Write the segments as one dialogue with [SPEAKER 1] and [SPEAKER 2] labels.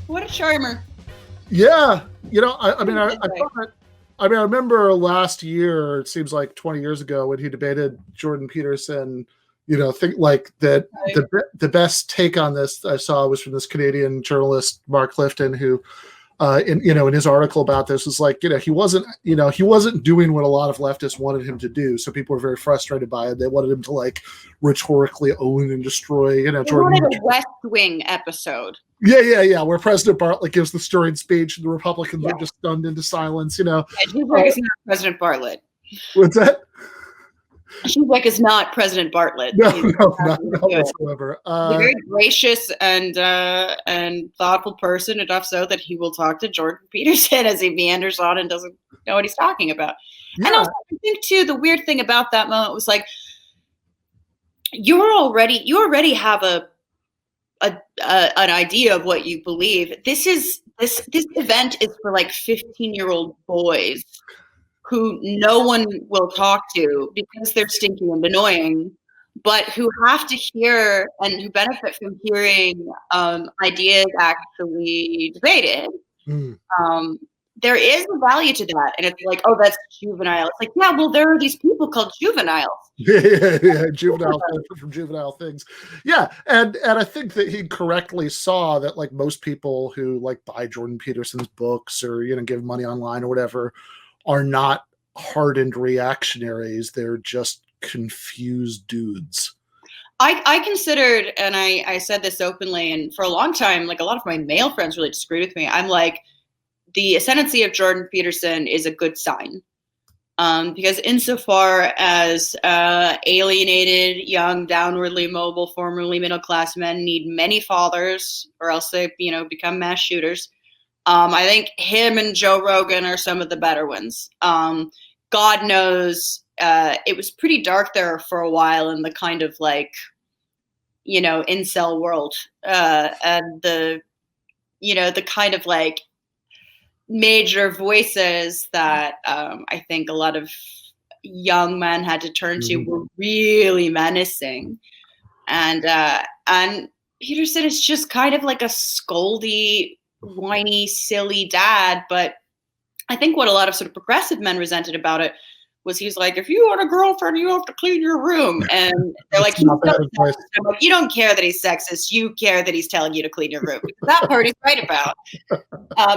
[SPEAKER 1] What a charmer.
[SPEAKER 2] Yeah, I remember last year. It seems like 20 years ago when he debated Jordan Peterson. Think like that.
[SPEAKER 1] Right.
[SPEAKER 2] The best take on this I saw was from this Canadian journalist Mark Clifton, who in his article about this was like, he wasn't doing what a lot of leftists wanted him to do. So people were very frustrated by it. They wanted him to like rhetorically own and destroy,
[SPEAKER 1] They
[SPEAKER 2] Jordan.
[SPEAKER 1] wanted a West Wing episode.
[SPEAKER 2] Yeah. Where President Bartlett gives the storied speech and the Republicans are just stunned into silence,
[SPEAKER 1] Zizek is not President Bartlett.
[SPEAKER 2] What's that?
[SPEAKER 1] Zizek is not President Bartlett.
[SPEAKER 2] No, not whatsoever.
[SPEAKER 1] He's a very gracious and thoughtful person, enough so that he will talk to Jordan Peterson as he meanders on and doesn't know what he's talking about. Yeah. And also, I think too, the weird thing about that moment was like, you already have an idea of what you believe. This event is for like 15-year-old boys who no one will talk to because they're stinky and annoying, but who have to hear and who benefit from hearing ideas actually debated. There is a value to that. And it's like, oh, that's juvenile. It's like, yeah, well, there are these people called juveniles.
[SPEAKER 2] Yeah, juvenile from juvenile things. Yeah, and I think that he correctly saw that like most people who like buy Jordan Peterson's books or give money online or whatever are not hardened reactionaries. They're just confused dudes.
[SPEAKER 1] I considered, and I said this openly, and for a long time, like a lot of my male friends really disagreed with me. I'm like, the ascendancy of Jordan Peterson is a good sign. Because insofar as alienated, young, downwardly mobile, formerly middle-class men need many fathers or else they, become mass shooters, I think him and Joe Rogan are some of the better ones. God knows it was pretty dark there for a while in the kind of like, incel world. And the kind of like major voices that I think a lot of young men had to turn to were really menacing. And Peterson is just kind of like a scoldy, whiny, silly dad. But I think what a lot of sort of progressive men resented about it was he's like, if you want a girlfriend, you have to clean your room. And they're like, I'm like, you don't care that he's sexist. You care that he's telling you to clean your room. That part he's right about.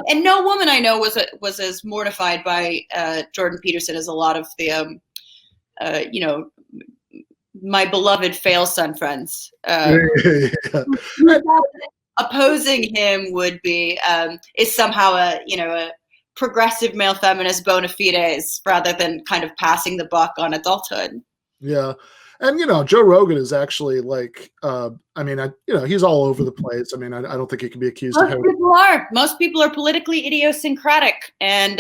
[SPEAKER 1] And no woman I know was as mortified by Jordan Peterson as a lot of the, my beloved fail son friends. Opposing him would be is somehow a progressive male feminist bona fides rather than kind of passing the buck on adulthood.
[SPEAKER 2] Yeah. And, Joe Rogan is actually like, he's all over the place. I mean, I don't think he can be accused of having.
[SPEAKER 1] Most people are politically idiosyncratic. And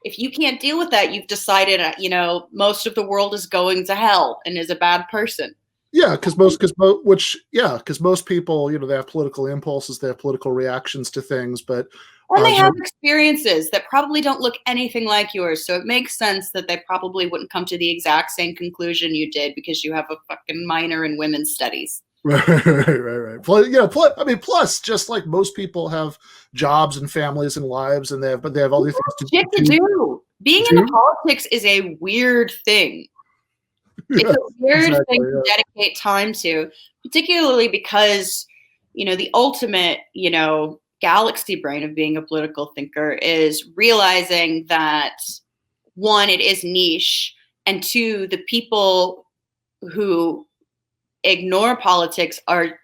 [SPEAKER 1] if you can't deal with that, you've decided, most of the world is going to hell and is a bad person.
[SPEAKER 2] Yeah, because most people, they have political impulses, they have political reactions to things, but
[SPEAKER 1] and they have experiences that probably don't look anything like yours. So it makes sense that they probably wouldn't come to the exact same conclusion you did because you have a fucking minor in women's studies.
[SPEAKER 2] Right. Plus, just like most people have jobs and families and lives, and they have all these things
[SPEAKER 1] to do. Being in politics is a weird thing. It's a weird thing to dedicate time to, particularly because, the ultimate, galaxy brain of being a political thinker is realizing that, one, it is niche, and two, the people who ignore politics are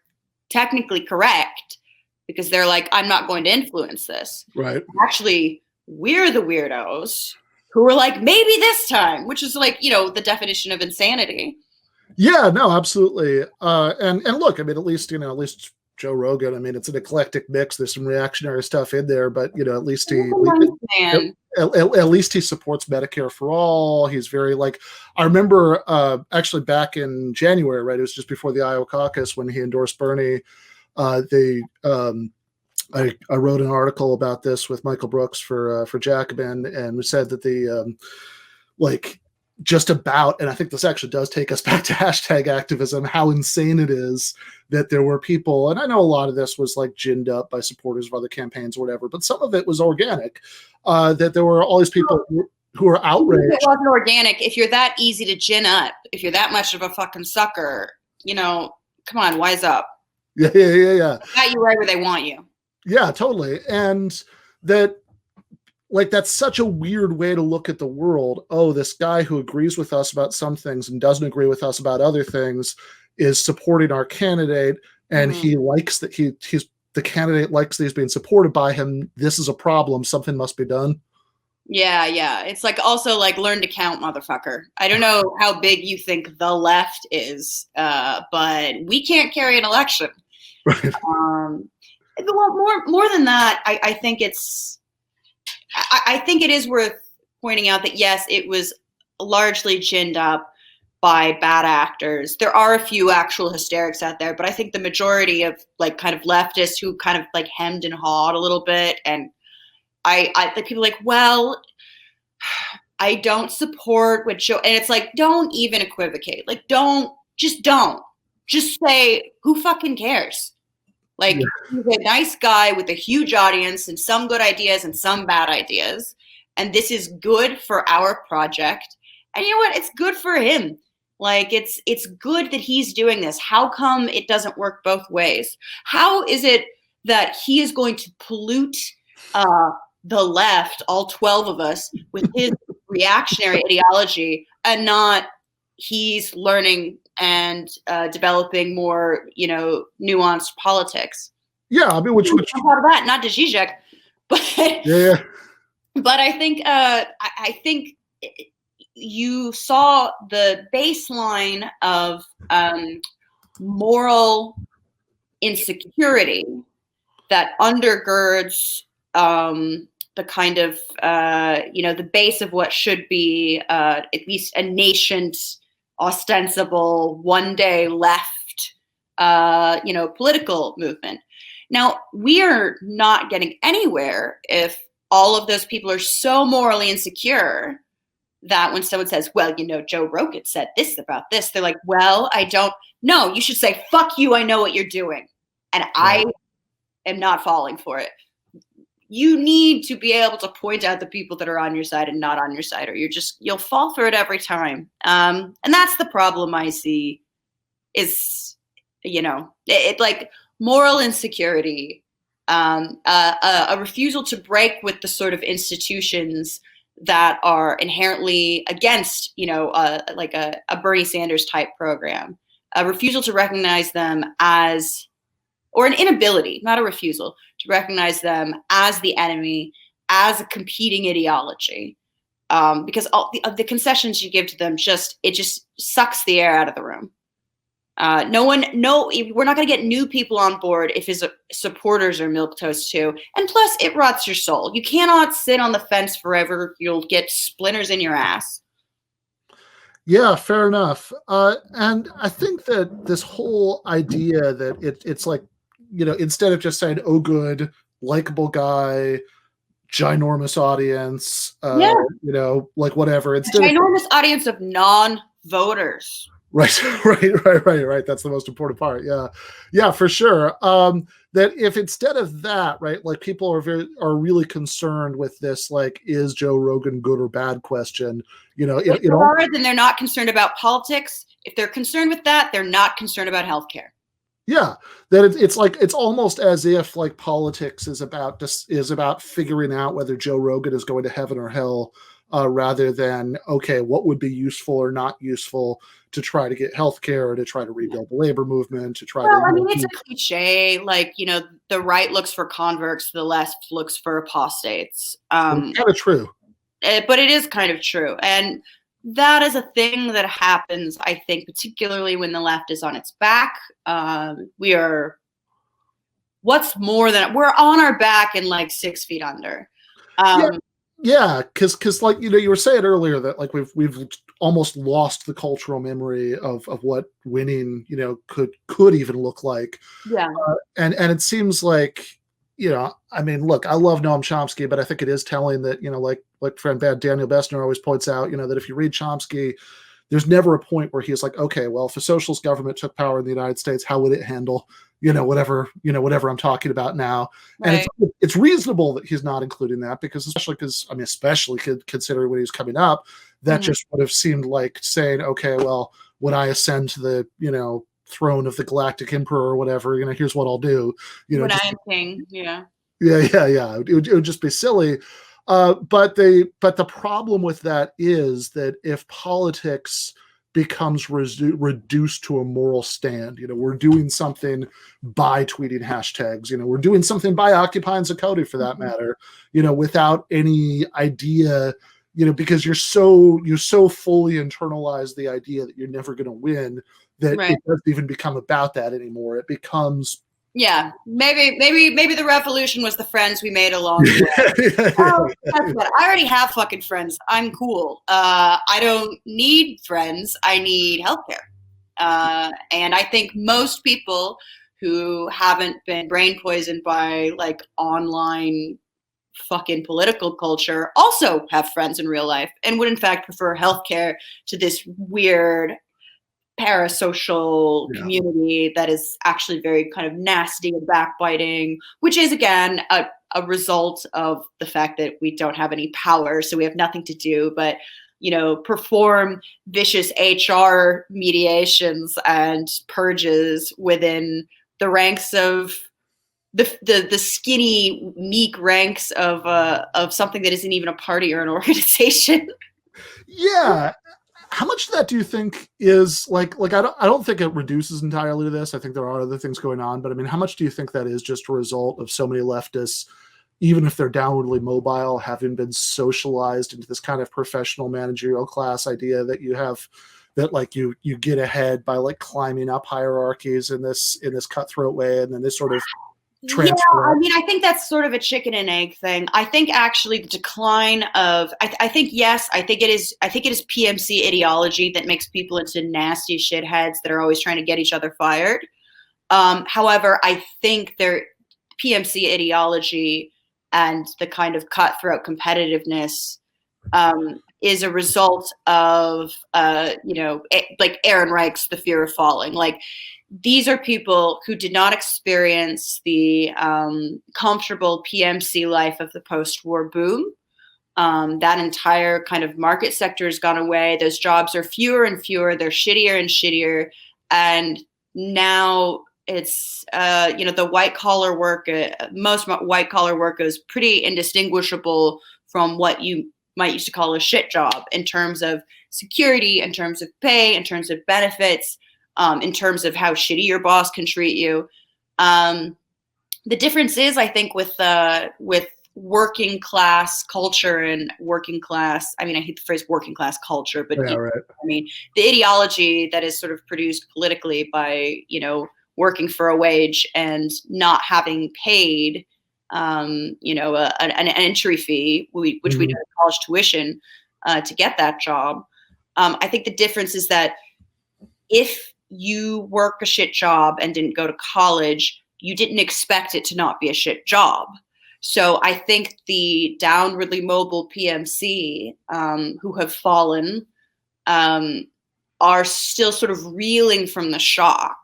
[SPEAKER 1] technically correct because they're like, I'm not going to influence this.
[SPEAKER 2] Right.
[SPEAKER 1] Actually, we're the weirdos who were like, maybe this time, which is like, the definition of insanity.
[SPEAKER 2] Yeah, no, absolutely. And look, at least Joe Rogan, it's an eclectic mix. There's some reactionary stuff in there, but at least he supports Medicare for all. He's very like, I remember actually back in January, right? It was just before the Iowa caucus when he endorsed Bernie. I wrote an article about this with Michael Brooks for Jacobin, and we said that just about, and I think this actually does take us back to hashtag activism, how insane it is that there were people, and I know a lot of this was like ginned up by supporters of other campaigns or whatever, but some of it was organic, that there were all these people who were outraged.
[SPEAKER 1] If it wasn't organic, if you're that easy to gin up, if you're that much of a fucking sucker, come on, wise up.
[SPEAKER 2] Yeah.
[SPEAKER 1] Got you right where they want you.
[SPEAKER 2] Yeah, totally. And that, like, that's such a weird way to look at the world. Oh, this guy who agrees with us about some things and doesn't agree with us about other things is supporting our candidate, and he likes that the candidate likes that he's being supported by him. This is a problem. Something must be done.
[SPEAKER 1] Yeah. It's like also like learn to count, motherfucker. I don't know how big you think the left is, but we can't carry an election.
[SPEAKER 2] Right.
[SPEAKER 1] Well, more than that, I think I think it is worth pointing out that, yes, it was largely ginned up by bad actors. There are a few actual hysterics out there, but I think the majority of like kind of leftists who kind of like hemmed and hawed a little bit. And I think people like, well, I don't support what Joe, and it's like, don't even equivocate. Like, just say, who fucking cares? Like, he's a nice guy with a huge audience and some good ideas and some bad ideas. And this is good for our project. And you know what? It's good for him. Like, it's good that he's doing this. How come it doesn't work both ways? How is it that he is going to pollute the left, all 12 of us, with his reactionary ideology, and not he's learning and developing more, nuanced politics?
[SPEAKER 2] Yeah, I mean, which
[SPEAKER 1] part of that, not to Zizek, but
[SPEAKER 2] yeah.
[SPEAKER 1] But I think you saw the baseline of moral insecurity that undergirds the kind of the base of what should be at least a nascent, ostensible, one day left political movement. Now, we are not getting anywhere if all of those people are so morally insecure that when someone says, well, Joe Rogan said this about this, they're like, well, I don't know. You should say, fuck you, I know what you're doing. And I am not falling for it. You need to be able to point out the people that are on your side and not on your side, or you'll fall for it every time. And that's the problem I see is, it like moral insecurity, a refusal to break with the sort of institutions that are inherently against, like a Bernie Sanders type program, a refusal to recognize them as, or an inability, not a refusal, to recognize them as the enemy, as a competing ideology, because all the concessions you give to them just sucks the air out of the room. We're not going to get new people on board if his supporters are milquetoast too. And plus, it rots your soul. You cannot sit on the fence forever. You'll get splinters in your ass.
[SPEAKER 2] Yeah, fair enough. And I think that this whole idea that it's like, instead of just saying, oh, good, likable guy, ginormous audience, like whatever. Instead
[SPEAKER 1] ginormous audience of non-voters.
[SPEAKER 2] Right. That's the most important part. Yeah, for sure. That if instead of that, right, like people are really concerned with this, like, is Joe Rogan good or bad question?
[SPEAKER 1] Then they're not concerned about politics. If they're concerned with that, they're not concerned about healthcare.
[SPEAKER 2] Yeah, that it's like it's almost as if like politics is about figuring out whether Joe Rogan is going to heaven or hell, rather than what would be useful or not useful to try to get healthcare, or to try to rebuild the labor movement, to try to.
[SPEAKER 1] I mean, it's a cliche. Like, the right looks for converts, the left looks for apostates.
[SPEAKER 2] Kind of true.
[SPEAKER 1] But it is kind of true, and that is a thing that happens, I think, particularly when the left is on its back. We're on our back and like 6 feet under.
[SPEAKER 2] Yeah, because like you were saying earlier that like we've almost lost the cultural memory of what winning could even look like.
[SPEAKER 1] Yeah,
[SPEAKER 2] and it seems like I mean, look, I love Noam Chomsky, but I think it is telling that, like friend bad Daniel Bessner always points out, that if you read Chomsky, there's never a point where he's like, okay, well, if a socialist government took power in the United States, how would it handle, whatever I'm talking about now.
[SPEAKER 1] Right.
[SPEAKER 2] And it's reasonable that he's not including that especially considering when he was coming up, that just would have seemed like saying, okay, well, when I ascend to the, throne of the Galactic Emperor or whatever, here's what I'll do.
[SPEAKER 1] When I am king, yeah.
[SPEAKER 2] Yeah. It would just be silly. But the problem with that is that if politics becomes reduced to a moral stand, we're doing something by tweeting hashtags, we're doing something by occupying Zakoti for that matter, without any idea, because you're so fully internalized the idea that you're never going to win, that it doesn't even become about that anymore. It becomes,
[SPEAKER 1] maybe the revolution was the friends we made along the way. I already have fucking friends. I'm cool. I don't need friends. I need healthcare. And I think most people who haven't been brain poisoned by like online fucking political culture also have friends in real life and would in fact prefer healthcare to this weird parasocial community that is actually very kind of nasty and backbiting, which is again a result of the fact that we don't have any power, so we have nothing to do but perform vicious HR mediations and purges within the ranks of the skinny, meek ranks of something that isn't even a party or an organization.
[SPEAKER 2] Yeah. How much of that do you think is like I don't think it reduces entirely to this. I think there are other things going on, but I mean, how much do you think that is just a result of so many leftists, even if they're downwardly mobile, having been socialized into this kind of professional managerial class idea that you have, that like you get ahead by like climbing up hierarchies in this cutthroat way, and then this sort of transfer.
[SPEAKER 1] Yeah, I mean, I think that's sort of a chicken and egg thing. I think actually the decline of, I think it is PMC ideology that makes people into nasty shitheads that are always trying to get each other fired. However, I think their PMC ideology and the kind of cutthroat competitiveness is a result of, like Aaron Reich's The Fear of Falling. Like, these are people who did not experience the comfortable PMC life of the post-war boom. That entire kind of market sector has gone away. Those jobs are fewer and fewer. They're shittier and shittier. And now it's, the white-collar work, most white-collar work is pretty indistinguishable from what you might used to call a shit job in terms of security, in terms of pay, in terms of benefits, in terms of how shitty your boss can treat you. The difference is, I think, with working class culture and working class, I mean, I hate the phrase working class culture, but I mean, the ideology that is sort of produced politically by, working for a wage and not having paid, an entry fee, which we know college tuition, to get that job. I think the difference is that if you work a shit job and didn't go to college, you didn't expect it to not be a shit job. So I think the downwardly mobile PMC who have fallen are still sort of reeling from the shock.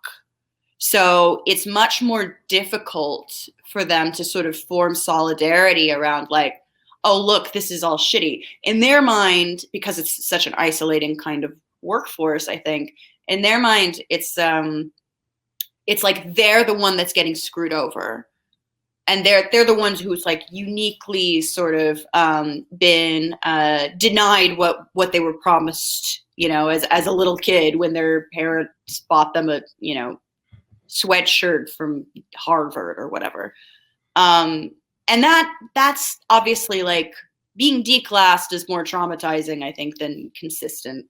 [SPEAKER 1] So it's much more difficult for them to sort of form solidarity around like, oh, look, this is all shitty. In their mind, because it's such an isolating kind of workforce, I think, in their mind, it's like they're the one that's getting screwed over, and they're the ones who's like uniquely sort of been denied what they were promised, as a little kid when their parents bought them a sweatshirt from Harvard or whatever, and that's obviously like being declassed is more traumatizing, I think, than consistent.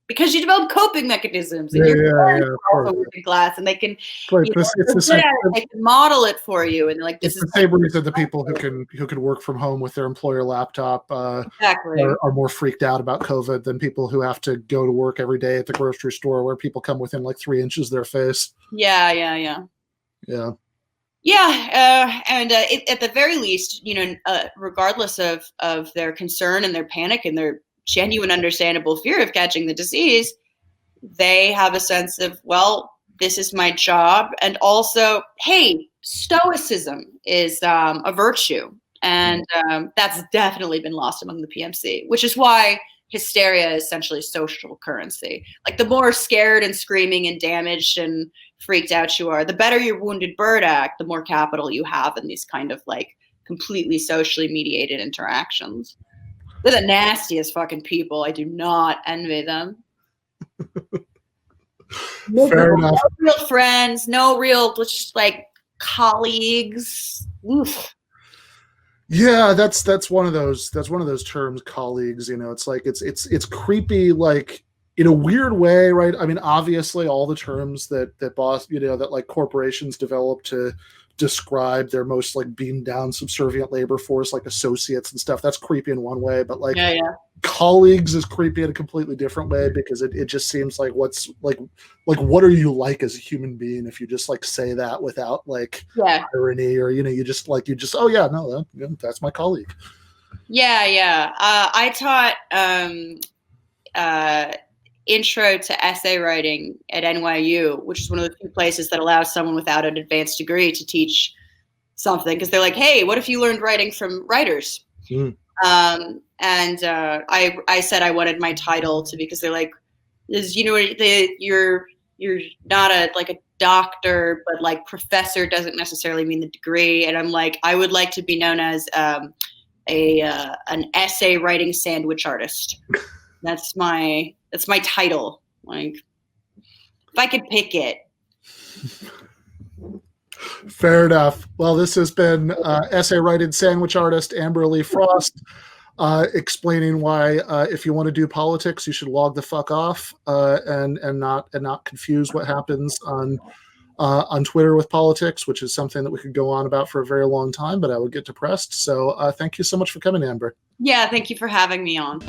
[SPEAKER 1] Because you develop coping mechanisms, and you're also working class, and they can, they can model it for you, and like this is
[SPEAKER 2] the same reason the people who can work from home with their employer laptop
[SPEAKER 1] exactly
[SPEAKER 2] are more freaked out about COVID than people who have to go to work every day at the grocery store where people come within like 3 inches of their face.
[SPEAKER 1] Yeah.
[SPEAKER 2] Yeah.
[SPEAKER 1] Yeah, at the very least, regardless of their concern and their panic and their genuine, understandable fear of catching the disease, they have a sense of, well, this is my job, and also, hey, stoicism is a virtue, and that's definitely been lost among the PMC, which is why hysteria is essentially social currency. Like, the more scared and screaming and damaged and freaked out you are, the better your wounded bird act, the more capital you have in these kind of like completely socially mediated interactions. They're the nastiest fucking people. I do not envy them.
[SPEAKER 2] Fair enough.
[SPEAKER 1] No real friends, no real just like colleagues. Oof.
[SPEAKER 2] Yeah, that's one of those terms, colleagues. It's like it's creepy, like in a weird way, right? I mean, obviously, all the terms that that like corporations develop to describe their most like beamed down subservient labor force, like associates and stuff, that's creepy in one way, but like colleagues is creepy in a completely different way, because it just seems like what's like what are you like as a human being if you just like say that without like irony, or you just oh yeah, no, that's my colleague.
[SPEAKER 1] I taught intro to essay writing at NYU, which is one of the few places that allows someone without an advanced degree to teach something, because they're like, hey, what if you learned writing from writers? I said I wanted my title to, because they're like, you're not a doctor, but like professor doesn't necessarily mean the degree, and I'm like, I would like to be known as an essay writing sandwich artist. That's my title. Like, if I could pick it.
[SPEAKER 2] Fair enough. Well, this has been essay writing sandwich artist Amber Lee Frost, explaining why if you want to do politics, you should log the fuck off and not confuse what happens on Twitter with politics, which is something that we could go on about for a very long time, but I would get depressed. So thank you so much for coming, Amber.
[SPEAKER 1] Yeah, thank you for having me on.